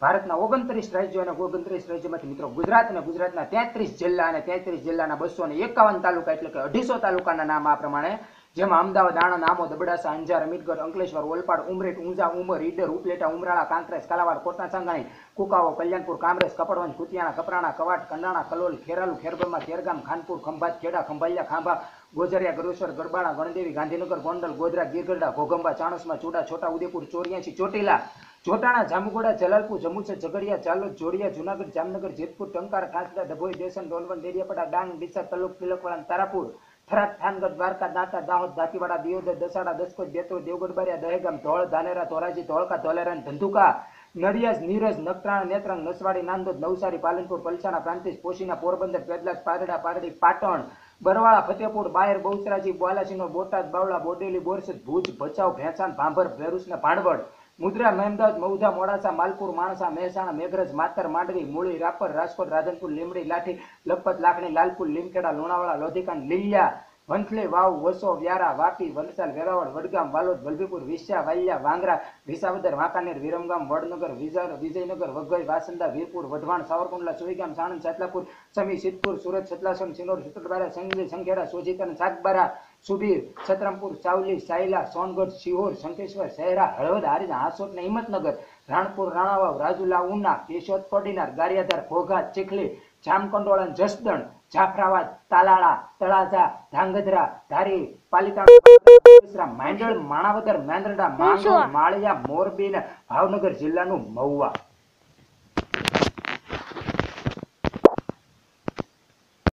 ભારતના 29 રાજ્યો અને 29 રાજ્યોમાંથી મિત્રો ગુજરાત અને ગુજરાતના 33 જિલ્લા અને 33 જિલ્લાના 251 તાલુકા એટલે કે 250 તાલુકાના નામ આ પ્રમાણે, જેમાં અમદાવાદ, આણંદ, આમોદ, અબડાસા, અંજાર, અમીરગઢ, અંકલેશ્વર, ઓલપાડ, ઉમરેઠ, ઊંઝા, ઉમર, ઈડર, ઉપલેટા, ઉમરાળા, કાંકરેજ, કાલાવાડ, કોટના સાંગાણી, કુકાવો, કલ્યાણપુર, કામરેજ, કપડવંજ, કુતિયાણા, કપરાણા, કવાટ, કંડાણા, કલોલ, ખેરાલુ, ખેરબ્રહ્મા, ખેરગામ, ખાનપુર, ખંભાત, ખેડા, ખંભાલિયા, ખાંભા, ગોઝરિયા, ગરુસર, ગરબાણા, ગણદેવી, ગાંધીનગર, ગોંડલ, ગોધરા, ગીરગઢડા, ઘોગંબા, ચાણસ્મા, ચૂડા, છોટા ઉદેપુર, 84, ચોટીલા, જોટાણા, જામુગોડા, જલાલપુર, જમુસર, ઝઘડિયા, ચાલોદ, જોડિયા, જુનાગઢ, જામનગર, જેતપુર, ટંકાર, ખાસડા, ડભોઈ, દેસન, ડોલવણ, દેડિયાપાડા, ડાંગ, ડીસા, તલોદ, તિલકવાડા, તારાપુર, થરાદ, થાનગઢ, દ્વારકા, દાંતા, દાહોદ, દાંતીવાડા, દિયોદર, દસાડા, દસકોટ, બેતોડ, દેવગઢ બારિયા, દહેગામ, ધોળ, ધાનેરા, ધોરાજી, ધોળકા, ધોલેરા, ધંધુકા, નડિયાદ, નીરજ, નખત્રાણા, નેત્રંગ, નસવાડી, નાંદોદ, નવસારી, પાલનપુર, પલસાણા, પ્રાંતિજ, પોશીના, પોરબંદર, પેદલાજ, પારડા, પારડી, પાટણ, બરવાળા, ફતેપુર, બાયર, બહુચરાજી, બાલાસિનોર, બોટાદ, બાવળા, બોડેલી, બોરસદ, ભુજ, ભચાઉ, ભેંસાણ, ભાંભર, ભેરુસ ને ભાણવડ, મુદ્રા, મહેમદાવાદ, મૌધા, મોડાસા, માલપુર, માણસા, મહેસાણા, મેઘરજ, માતર, માંડવી, મૂળી, રાપર, રાજકોટ, રાધનપુર, લીમડી, લાઠી, લખપત, લાખણી, લાલપુર, લીમખેડા, લુણાવાડા, લોધિકાન, લીલિયા, વંથલી, વાવ, વસો, વ્યારા, વાપી, વલસાડ, વેરાવળ, વડગામ, વાલોદ, વલભીપુર, વિસ્યા, વાલિયા, વાંગરા, વિસાવદર, વાંકાનેર, વિરમગામ, વડનગર, વિજયનગર, વઘઈ, વાસંદા, વીરપુર, વઢવાણ, સાવરકુંડલા, સુઈગામ, સાણંદ, સાતલાપુર, સમી, સિદ્ધપુર, સુરત, સતલાસણ, સિનોર, સુત્રબારા, સંગલી, સંખેડા, સોજીતન, સાગબારા, સુબીર, છતરામપુર, ચાવલી, સાયલા, સોનગઢ, શિહોર, શંખેશ્વર, શહેરા, હળવદ, હારીજ, હાંસોટ ને હિંમતનગર, રાણપુર, રાણાવાવ, રાજુલા, ઉના, કેશોદ, કોડીનાર, ગારિયાધાર, ઘોઘા, ચીખલી, જામકંડોળ, જસદણ, જાફરાબાદ, તાલાળા, તળાજા, ધાંગધ્રા, ધારી, પાલિતાણા, માંડળ, માણાવદર, મેંદરડા, માંગરોળ, માળિયા, મોરબી ને ભાવનગર જિલ્લાનું મહુવા.